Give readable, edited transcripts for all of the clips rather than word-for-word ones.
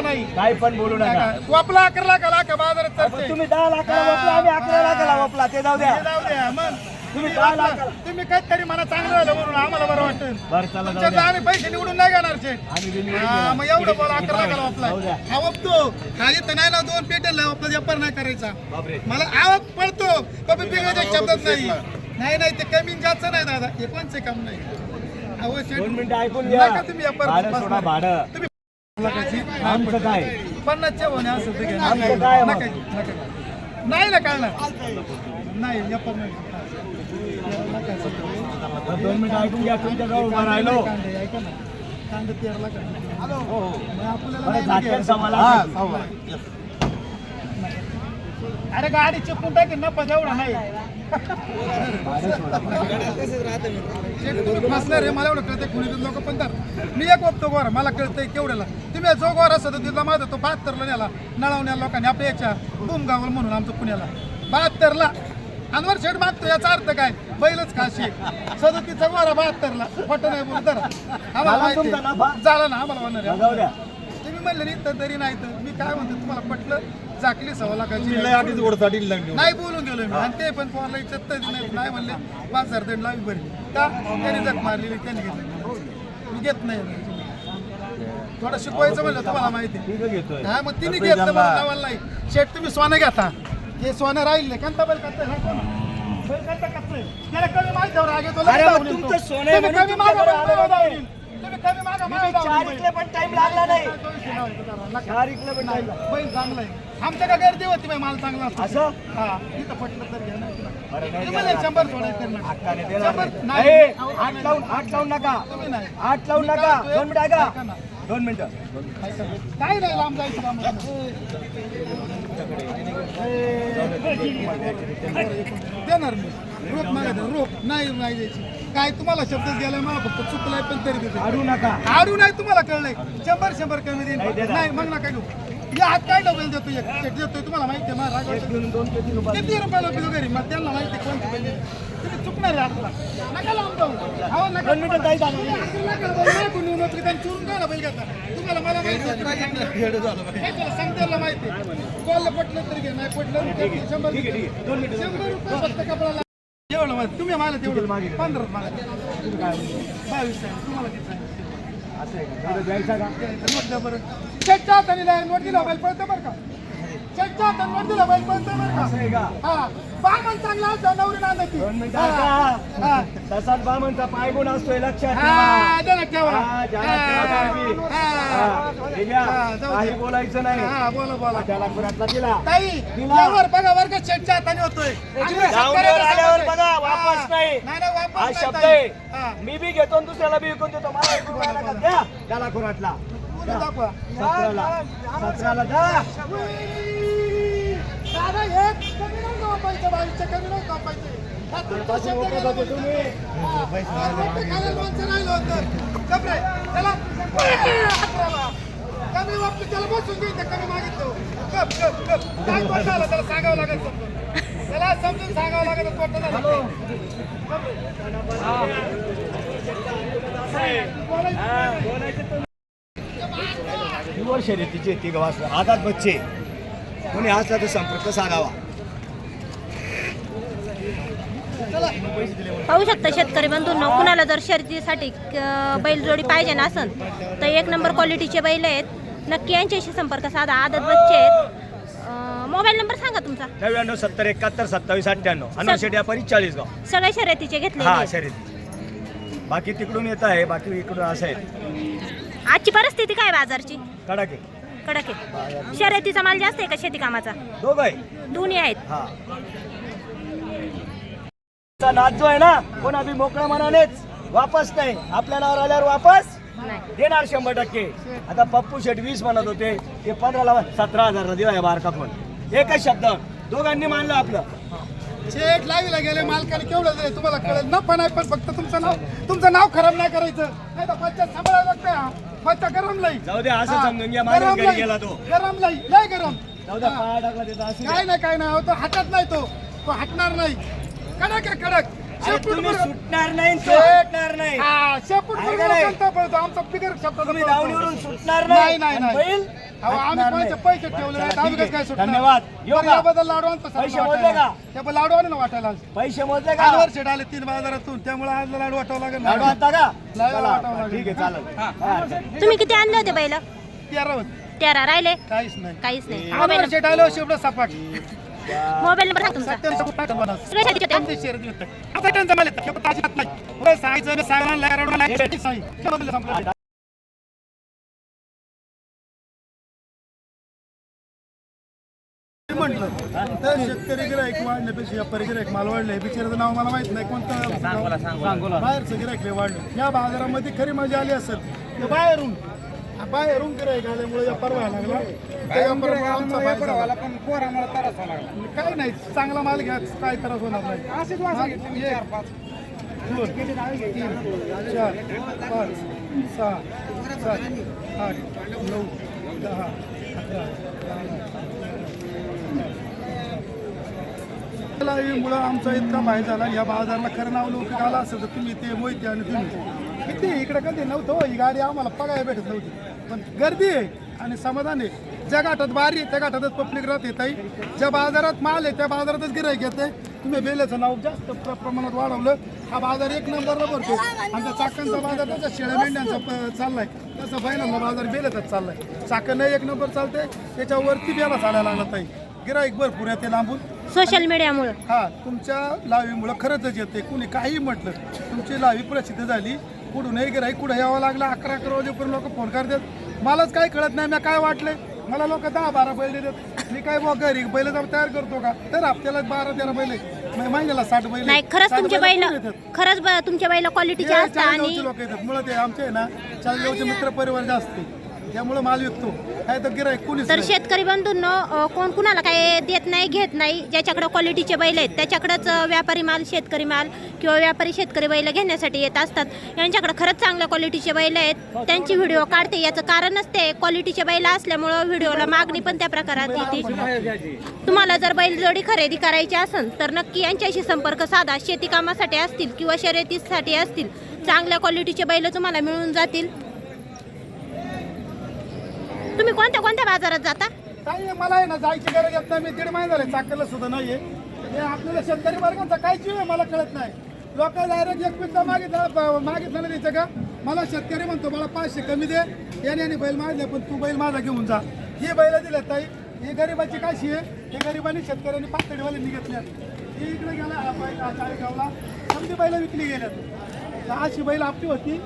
नाही काय पण बोलू नका. वापला 11 लाख बाजारात चालते. तुम्ही 10 लाखाला वापला, आम्ही 11 लाखाला वापला, ते जाऊ द्या. जाऊ द्या मग. तुम्ही 10 लाखाला तुम्ही काहीतरी मला चांगलं झालं म्हणून आम्हाला बरं वाटतं. बरं चला जाऊ तुमच्यात द्या. आम्ही पैसे निवडून नाही घेणार शे. आम्ही बिनविरोध हा, केला. मग एवढं बोला 11 लाखाला जाऊ वापलाय. द्या. हा वापतो हा इथं नाही ना 2 पेटेल वापला व्यापार नाही करायचा. बापरे. मला आवक पडतो कमी बिघायच्या शब्दात नाही नाही ते कमी जास्त नाही दादा हे कोणचे काम नाही. अहो शेठ 2 मिनिटं ऐकून घ्या. नका तुम्ही व्यापार भाडं सोडा, भाडं. तुम्ही आमचं काय 50च्या होणे असं ते घ्या. आमचं काय मग? नका घेऊ, नका घेऊ. नाही ना काय नाही व्यापार नाही. 2 मिनिटं ऐकून घ्या. तुमच्या जवळ उभा राहिलो. कांदे ऐका ना कांदे 13 लाख हो मग आपल्याला बरं, नाही झाकण घ्यायचं. समाला. अरे गाडी चिपून टाकेल ना पण एवढा नाही. फसणार रे मला एवढं कळतंय कुणी लोक पण तर मी एक वापतो गोरा मला कळतंय केवढ्याला तुम्ही जो गोरा असतो तिथला माझा तो 72ला नेला नळवण्या लोकांनी आपल्या याच्या बुमगावल म्हणून आमचं पुण्याला 72ला अनवर शेड मागतो याचा अर्थ काय बैलच खाशी 37चा गोरा 72ला खोटं नाही बोलत तर आम्हाला माहिती झाला ना आम्हाला म्हणणार जाऊ द्या. तुम्ही म्हणले नाही तर तरी नाही तर मी काय म्हणतो तुम्हाला पटलं झाकली 1.25 लाखाची नाही बोलून गेलो मी आणि ते पण पोरला इच्छत नाही म्हणले 5,000 दंड लावी बरी का त्याने जग मारलेली त्याने घेतली मी घेत नाही. थोडं शिकवायचं म्हणलं तुम्हाला माहिती ठीक घेतोय. हा मग तिने घेतलं मला नावाला नाही शेठ तुम्ही सोनं घेता हे सोनं राहिले कांता बैल करताय हा कोण बैल करता कसं त्याला कमी माहिती राग येतो अरे मग तुमचं सोनं आहे म्हणून कमी मागा तुम्ही कमी मागा मी 4 इकले पण टाइम लागला नाही. 4 इकले पण टाइम बैल चांगला आहे आमच्या का गर्दी होती बाई माल चांगला असतो असं हा इथं पटलं तर घ्या अरे नाही तुम्हाला 100 सोडायचं ना हक्काने देणार नाही. नाही. ए, आठ लावून नका. तुम्ही नाही 8 लावून नका. 2 मिनिटं ऐका. ऐका ना. 2 मिनिटं. काय नाही लांब जायचं काम देणार मी रोप मागायचं रोप नाही नाही द्यायची काय तुम्हाला शब्द गेलाय मला फक्त चुकलाय पण तरी देतो अडू नका. आडू नाही तुम्हाला कळलंय 100 कमी देईन नाही मग ना काय घेऊ या हात काय डबल देतो एक शेट देतोय तुम्हाला माहिती आहे मला राग घेऊन 2 पेटी रुपये. किती रुपयाला किलो घरी मग त्यांना माहिती कोणती पहिले तुम्ही चुकणार आहे आपला नका लावून जाऊ अहो नका 2 मिनिटं ताई थांबा. चुरून काय ना बैल घेता तुम्हाला मला माहिती सांगतेला माहिती कॉल पटलं तरी घे नाही पटलं तरी 100 ठीक आहे. 2 मिनिटं. 100 रुपये फक्त कपडाला एवढं माहिती तुम्ही मला तेवढं 15 मागा 22 तुम्हाला किती सांगितलं असं आहे का? द्यायचा का? नोट द्या बरं चेकच्या हाताने नोट दिला बैल पळतं बरं का चेकच्या हाताने नोट दिला बैल पळतं बरं असं आहे का का? हा बामण चांगला असतो नवरी नांदायची 2 मिनिटं हा ऐका. तसाच बामणचा पाय गुण असतोय लक्षात हा ठेवा. द्या ना ठेवा हा, ज्याला ठेवा तुम्ही. हा, ठीक आहे. जाऊ दे. काही बोलायचं नाही. हा बोला त्याला पुरातला दिला. ताई दिला. यावर बघा वर का चेकच्या हाताने होतोय आणि डाऊनवर आल्यावर बघा वापस हा. नाही. नाही नाही वापस हा नाही शब्द ताई. आहे. हा. मी बी घेतो आणि दुसऱ्याला बी विकून देतो. मला विकून द्यायला का? द्या. त्याला खुराटला पुढे दाखवा 17ला द्या. दादा हे कमी नाही कापायचं बाईच्या कमी नाही कापायचे हा तुमचा शब्द मोकळं गेला जातो तुम्ही. खाली लोणचं राहिलं होतं कपडे त्याला कमी वापस त्याला बसून घ्यायचं कमी मागितलं गप गप गप काय तोटा आला त्याला सांगावं लागेल समजून त्याला समजून सांगावं लागेल तोटा झाला हा, बोलायचं तुम्ही. निवड शर्यतीचे 3 वाजता आझाद बच्चे कोणी असला तर संपर्क साधावा. पाहू शकता शेतकरी बंधूंनो कुणाला जर शर्यतीसाठी बैलजोडी पाहिजे ना असन तर 1 नंबर क्वालिटीचे बैल आहेत नक्की यांच्याशी संपर्क साधा आदत बच्चे आहेत. मोबाईल नंबर सांगा तुमचा 99 70 71 27 98 अनवशेट व्यापारी 40 गाव. सगळे शर्यतीचे घेतले हा शर्यती बाकी तिकडून येत आहे बाकी इकडून असं आहे. आजची परिस्थिती काय बाजारची कडाके कडक आहे शर्यतीचा माल जास्त आहे का शेती कामाचा दोघं आहे. दोन्ही आहेत हा नाच जो आहे ना कोणा बी मोकळ्या मनानेच वापस नाही आपल्या नावावर आल्यावर वापस नाही देणार 100%. आता पप्पू शेट 20 म्हणत होते ते 15ला 17,000 ला दिला बारका फोन एकच शब्द दोघांनी मानलं आपलं. शेठ लावीला गेले मालकाने केवढं दिले तुम्हाला कळेल नफा नाही पण फक्त तुमचं नाव खराब नाही करायचं नाही तर पच्चा सांभाळायला लागतं पच्चा गरम लाई जाऊ दे असं समजून घ्या माणूस घरी गेला तो गरम लाई लय गरम जाऊ द्या पाया टाकला त्याचा असं काय नाही तो हातात नाही तो हटणार नाही कडक आहे कडक तुम्ही सुटणार नाही सुटणार नाही शेपूट आहे का नाही? पळतो आमचा पिगर शब्द तुम्ही दावणीवरून सुटणार नाही, नाही नाही, आणि बैल अहो, आम्ही पैसे ठेवले नाहीत, आम्ही कसं काय सुटणार? धन्यवाद. येऊ बरं, का? याबद्दल लाडवान पैसे मोजले का? ते लाडू आले ना वाटायला आज. पैसे मोजले का आज वर्ष आले 3 बाजारातून, त्यामुळे आज लाडू वाटावं लागेल ना. लाडू आणता का लाडू चला, वाटावं लागेल. ठीक आहे चालेल हा. तुम्ही किती आणले होते बैल? 13 होत. 13 राहिले काहीच नाही. काहीच नाही. आज मोबाईल वर्ष आलो शेवटं सपाट. मोबाईल नंबर सांगा तुमचा. 87 सगळे शेतीचे होते? 50 शेअर देतात. आता त्यांचं मला येतं. हे ताजी नाही. पुढे सांगायचं, सांगायला रडवायला, हे साई. केव्हा संपलं? म्हटलं तर शेतकरी गिरायक वाढण्यापेक्षा व्यापारी गिरायक माल वाढले. बिचाराचं नाव मला माहित नाही कोणतं. बाहेरचं गिरायक वाढलं. या बाजारामध्ये खरी मजा आली असेल तर बाहेरून गिरायक आल्यामुळे व्यापार व्हायला लागला. त्या व्यापारामुळे आमचा फायदा झाला. काही नाही, चांगला माल घ्या, काय त्रास होणार नाही. 1 2 3 4 5 6 7 8 9 10 मुळे आमचा इतका माहीत झाला. या बाजारला खरं नाव लोक आला असेल तर तुम्ही ते मोहिते आणि तुम्ही किती इकडे कधी नव्हतं हो. ही गाडी आम्हाला बघायला भेटत नव्हती, पण गर्दी आहे आणि समाधान आहे. ज्या घाटात बारी आहे त्या घाटातच पब्लिक राहते. ताई ज्या बाजारात माल आहे त्या बाजारातच गिराईक येते. तुम्ही बेल्याचं नाव जास्त प्रमाणात वाढवलं. हा बाजार 1 नंबरला भरतो. आमचा चाकणचा बाजार त्याचा शेळ्या मेंढ्यांचा चाललाय, तसं बैलांचा बाजार बेल्यातच चाललाय. चाकण 1 नंबर चालते, त्याच्यावरती बेला चालायला लागला. ताई गिराईक भरपूर येते लांबून सोशल मीडियामुळे. हा, तुमच्या लाईव्हमुळं खरंच येते. कुणी काही म्हटलं, तुमची लाईव्ह प्रसिद्ध झाली. कुठूनही गिराईक कुठं यावं लागलं. 11 वाजेपर्यंत लोक फोन करतात. मलाच काही कळत नाही मी काय वाटलंय. मला लोक 10-12 बैल देतात. मी काय बघ घरी बैल तयार करतो का? तर हप्त्याला 12-13 बैल, महिन्याला 60 बैल. नाही, खरंच तुमचे बैल तुमच्या बैल क्वालिटीचे असतात. आणि लोक येतात. मुळे ते आमचे आहे ना चाळीसगावचे मित्र परिवार जास्त आहे, त्यामुळे माल विकतो. काय तर गिराईक कुणीच तर नाही. शेतकरी बंधूंनो, कोण कुणाला काय देत नाही, घेत नाही. ज्याच्याकडे क्वालिटीचे बैल आहेत त्याच्याकडेच व्यापारी माल, शेतकरी माल किंवा व्यापारी शेतकरी बैल घेण्यासाठी येत असतात. यांच्याकडे खरंच चांगल्या क्वालिटीचे बैल आहेत. त्यांची व्हिडिओ काढते, याचं कारणच ते क्वालिटीचे बैल असल्यामुळं व्हिडिओला मागणी पण त्या प्रकारात येते. तुम्हाला जर बैलजोडी खरेदी करायची असेल तर नक्की यांच्याशी संपर्क साधा. शेती कामासाठी असतील किंवा शर्यतीसाठी असतील, चांगल्या क्वालिटीचे बैल तुम्हाला मिळून जातील. तुम्ही कोणत्या कोणत्या बाजारात जाता? काही मला आहे ना जायची गरज येत नाही. मी 1.5 महिने झाले चाकरला सुद्धा नाहीये. हे आपल्याला शेतकरी वर्गाचा काय जीव आहे मला कळत नाही. लोक डायरेक्ट एक पिक्चा मागितलं ना द्यायचं का? मला शेतकरी म्हणतो मला 500 कमी दे. याने बैल मागले, पण तू बैल माझा घेऊन जा. ही बैल दिल्या ताई. ही गरिबाची काशी आहे. ही गरिबांनी शेतकऱ्यांनी पातळीवाल्यांनी घेतल्या. ही इकडे गेला हा बैल चाळीसगावला, समजी बैल विकली गेल्यात. अशी बैल आपली होती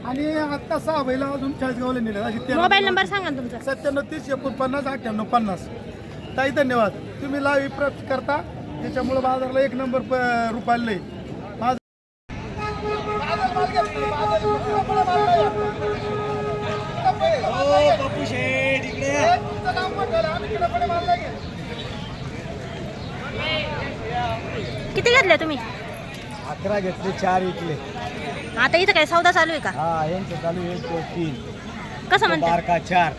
आणि आता 6 बैल अजून चाळीसगावला नेल्या. अशी मोबाईल नंबर सांगा ना तुमचा. 97 30 49 98 50. ताई धन्यवाद. तुम्ही लाईव्ह प्राप्त करता, त्याच्यामुळे बाजारला 1 नंबर रुपायला आहे. किती घेतले तुम्ही? 11 घेतले, 4 विकले. आता इथं काय सौदा चालू आहे का? हा, यांचं चालू 1 2 3 कसं म्हणते? बारका 4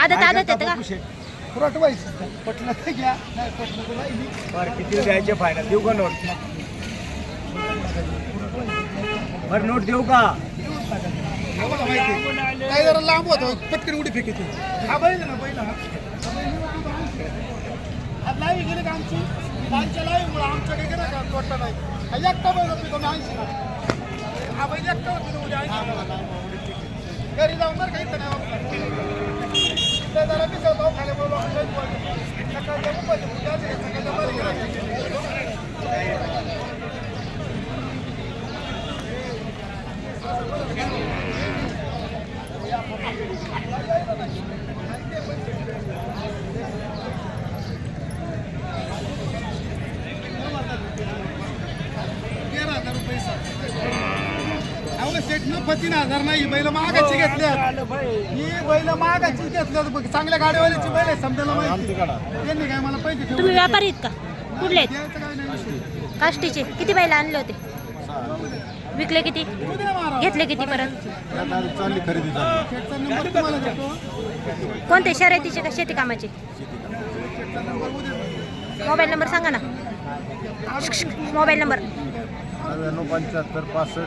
आदत येतं का? पुरट व्हायचं पटलं तर घ्या, नाही पटलं तर नाही. बरं किती द्यायचे फायनल देऊ का नोट? बरं नोट देऊ का? आम्हाला माहिती काही जरा लांब होतो, पटकन उडी फेकायची. हा बैल ना बैल, हा लाईव्ह गेली का आमची आमच्या लाईव्हमुळे आमच्याकडे गेलं का तोटा नाही. हा एकटा बैल होती तो 80 ना. हा बैल एकटा होती उद्या 80 घरी जाऊन बरं काही तर जरा मिसळ भाव खाल्यामुळे सकाळच्या मुंबईच्या सकाळच्या बरं गेला. सेट न 3,000 नाही. बैल महागाची घेतल्यात. ही बैल महागाची घेतल्यात. चांगल्या गाडीवाल्याची बैल आहे समजायला माहिती. त्यांनी काय मला पैसे ठेवले. तुम्ही व्यापारी आहेत का? कुठले आहेत? द्यायचं काय नाही विषय. काष्टीचे किती बैल आणले होते? विकले किती? घेतले किती परत? चालली खरेदी झाली. शेटचा नंबर तुम्हाला देतो. कोणते, शर्यतीचे का शेती कामाचे? शेटचा नंबर उद्या. मोबाईल नंबर सांगा ना. मोबाईल नंबर 95 65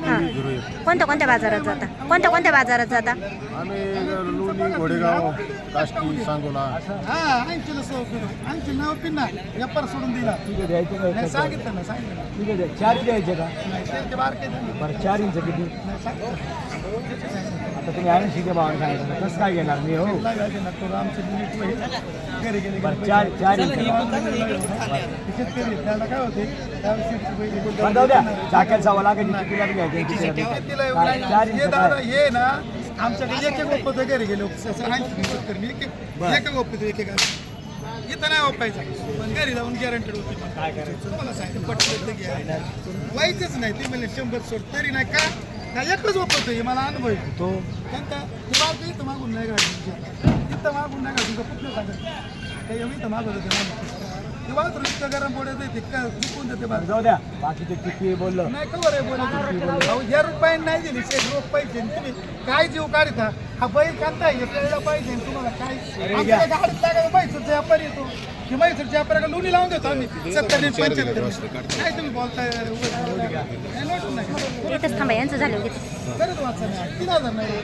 हां 01. कोणत्या बाजारात जाता कोणत्या बाजारात जाता आम्ही लोणी घोडेगाव काष्टी सांगोला हा 80ला 100 किलो 80 नाव पिन्ना व्यापार सोडून दिला ठीक आहे द्यायचं काय नाही सांगितलं ना सांगितलं ठीक आहे चार द्यायचे का नाही ते बारके नाही बरं 4 इंच किती आता तुम्ही 80 के भावाने सांगितलं कसं काय घेणार मी हो आमचे मिनिट होईल घरी गेले बरं 4 इंच शेतकरी त्याला काय होते पण जाऊ द्या जाक्यात जावं लागेल कितीला बी घ्यायचं चार इंच काय? हे ना आमच्याकडे एक ओपत घरी गेले 80 शेतकरी मी एक ओपत एक इथं नाही ओपायचं पण घरी जाऊन गॅरंटेड होती काय करायचं तुम्हाला सांगितलं पटलं घ्या व्हायचंच नाही ते म्हणजे 100 सोड तरी नाही का एकच वापरतोय मला अनुभव येतो तो त्यांचा ते बालक इथं मागून नाही गाडी इथं मागून नाही गाडी तुझं कुठलं सांगत ते इथं मागवत होते ते वाचतो इतकं गरम पडत आहे ते चुकून देते बाहेर जाऊ द्या बाकीचे किती बोललं नाही खबर आहे बोलायचं या रुपयाने नाही दिली 1 रोप पाहिजे तुम्ही काय जीव काढता हा बैल काढता कळलं पाहिजे तुम्हाला काय आमच्या गाडीत टाकायला पाहिजे व्यापारी येतो की मैसूरच्या व्यापाऱ्याला लोणी लावून देतो आम्ही 70 75 काय तुम्ही बोलताय नाही इथंच थांबा यांचं झालं की खरंच वाचा नाही 3000 नाही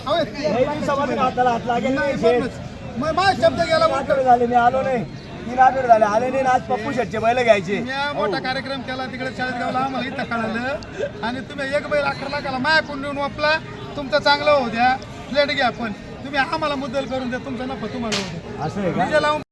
अहो, लई दिवसामध्ये हाताला हात लागेल नाही, नाही शेठ. म्हणूनच. मग माझा शब्द गेला तीन आठवडे झाले मी आलो नाही 3 आठवडे झाले आले नाही आणि आज पप्पू शेटचे बैल घ्यायचे मी मोठा कार्यक्रम केला तिकडे चाळीसगावला आम्हाला इथं कळालं आणि तुम्ही एक बैल 11 लाखाला मायाकडून नेऊन वापला तुमचं चांगलं होऊ द्या प्लेट घ्या पण तुम्ही आम्हाला मुद्दल करून द्या तुमचा नफा तुम्हाला होऊ द्या असं आहे का डीजे लावून